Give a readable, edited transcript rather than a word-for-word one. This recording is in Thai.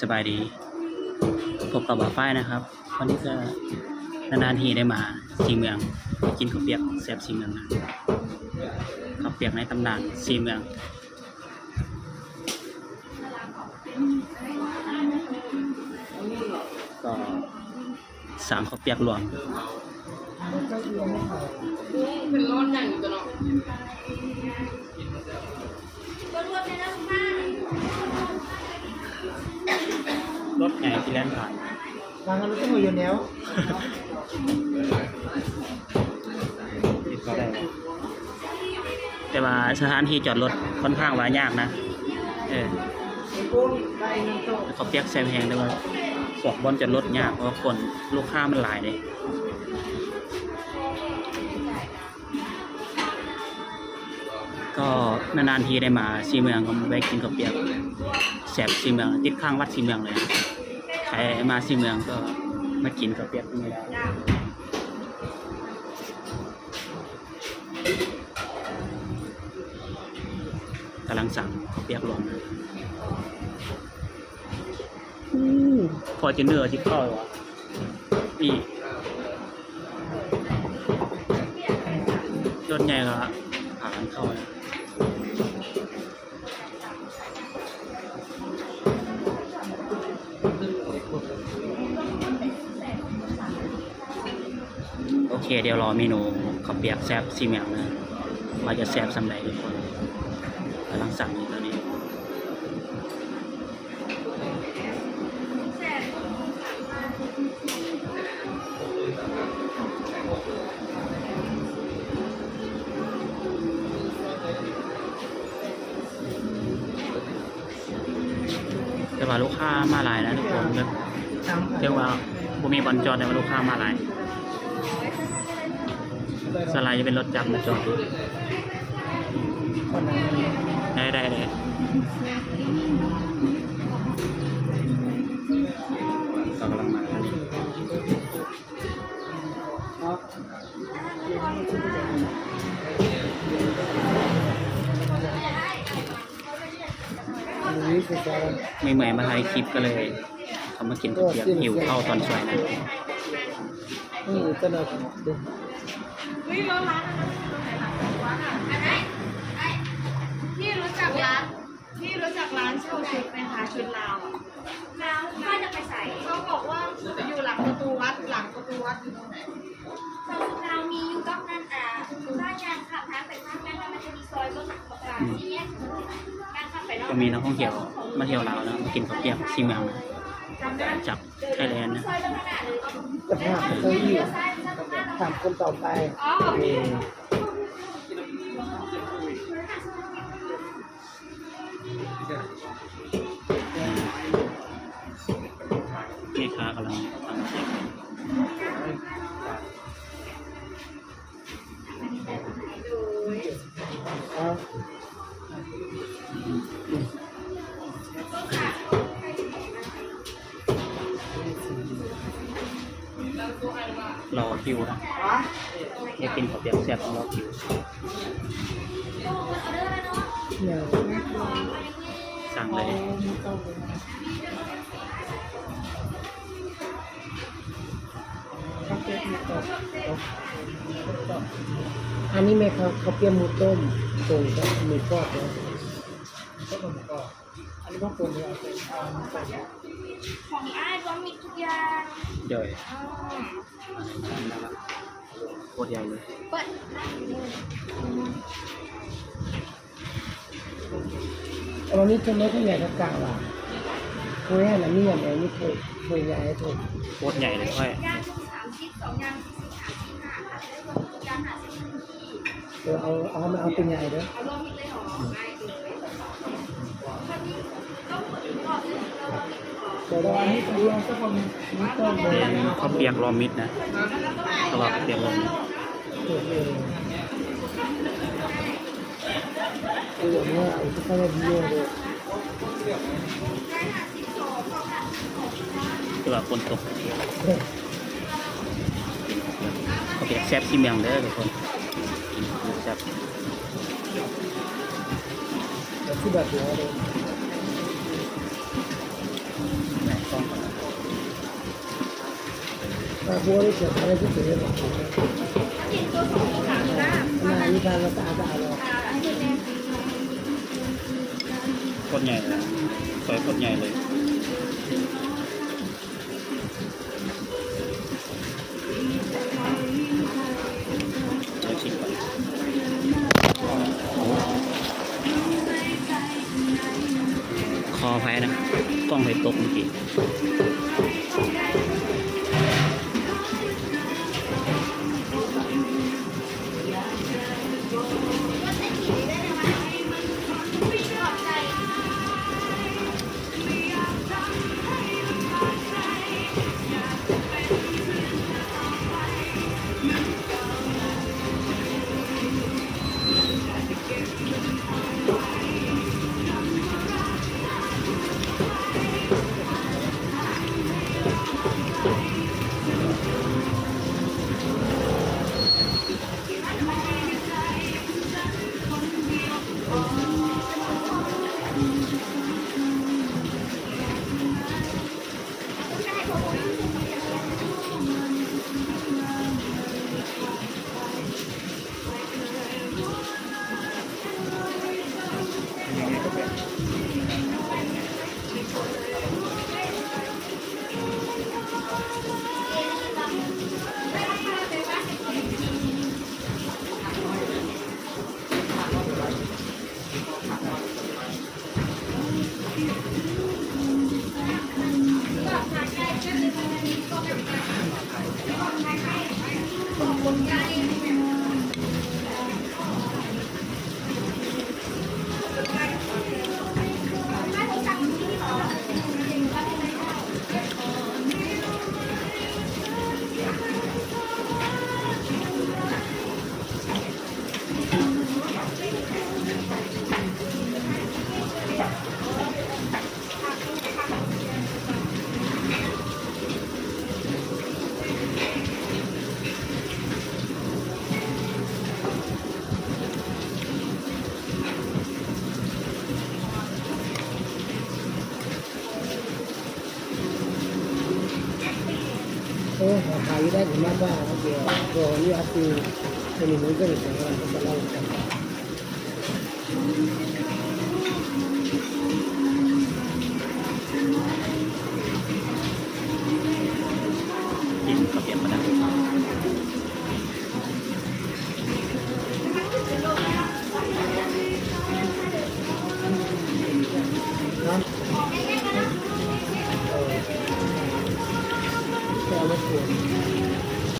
สบายดีพบกับบ่าวฝ้ายนะครับวันนี้ก็นานๆทีได้มาสีเมืองกินข้าวเปียกแซ่บสีเมืองนะข้าวเปียกในตำนานสีเมืองก็สั่งข้าวเปียกรวมเป็นร้อนอย่างอยู่ตลอดรถใหญ่ที่แล่นผ่าน บางอันก็มืออยู่แนว ติดก็ได้แต่ว่าสถานที่จอดรถค่อนข้างว่ายากนะเขาเปียกแซมแหงแต่ว่าสอกบอลจอดรถยากเพราะคนลูกค้ามันหลายเลยก็นานๆทีได้มาสีเมืองก็ไปกินข้าวเปียกแซ่บสีเมืองติดข้างวัดสีเมืองเลยนะใครมาสีเมืองก็มากินข้าวเปียกไม่ได้กำลังสั่งข้าวเปียกรวมนะพอจะเนื้อที่เข้าวะนี่รถใหญ่ก็ผ่านเข้านะโอเคเดี๋ยวรอเมนูข้าวเปียกแซ่บซีเมียงนะว่าจะแซ่บสำหรับทุกคนกำลังสั่งอยู่ตอนนี้แต่ว่าลูกค้ามาหลายนะทุกคนแบบเรียกว่าบ่มีบอลจอดแต่ว่าลูกค้ามาหลายสไลด์จะเป็นรถจักรมาจอดได้กำลังมาไม่เหมือนมาถ่ายคลิปก็เลยเขามากินก๋วยเตี๋ยวหิวเข้าตอนสวยนะจะหนักดูนี่ร้านพี่รู้จักร้านเช่าชุดไหมคะชุดลาวอ่ะแล้วก็จะไปใส่เขาบอกว่าอยู่หลังประตูวัดอยู่ตรงไหนเรามีอยู่ก็นั่นถ้าการขับทางไปทางนั้นมันจะมีซอยรถประกาศที่แยกการขับไปก็มีนักท่องเที่ยวมาเที่ยวลาวนะมากินข้าวเปียกซีเมืองจากไทยแลนด์นะ จะพาไปเจออีกถามคนต่อไปนี่ค้ากำลังทำเสียงรอคิวนะอยากกินข้าวเปียกแซ่บต้องรอคิวสั่งเลยอันนี้ไหมครับเขาเปียกหมูต้มตรงกับหมูทอดนะอันนี้ก็คนเดียวของอ้ายก็มีทุกอย่าง เดี๋ยวโคตรใหญ่เลยเปิดวันนี้จะไม่ค่อยใหญ่กับกาว่ะคุยอะไรนี่อย่างไรนี่คุยใหญ่ถูกโคตรใหญ่เลยค่อยย่าง30 2ย่าง40 35ค่ะย่าง50เอามาเอาเป็นใหญ่เด้อเอารวมมิดเลยหรอง่ายเลยวันนี้ต้องเปิดก่อนเลยแต่ว่านี่เป็นรองสักคนนี่ต้นเลย เป็นข้าวเปียกรวมมิตรนะตลอดข้าวเปียกรวมมิตรอย่างนี้ไอ้ที่เขาเรียกเยอะเลยคือว่าคนตกข้าวเปียกแซ่บซีเมียงเด้อทุกคนแซ่บ ที่แบบเดียวเลย บัวได้เกิดอะไรที่สุดเลยบอก กินตัวสองตัวสามจ้า นามีการรักษาตาเรา โคตรใหญ่เลยซอยโคตรใหญ่เลยเดี๋ยวชิมก่อนขออภัยนะกล้องไปตกเมื่อกี้ ขายได้ถึงมากว่าเดี๋ยวตัวนี้อาคือเป็นหนึ่งก็เลยจะเล่ากัน กินข้าวเปียกมาได้ แต่ไม่ควร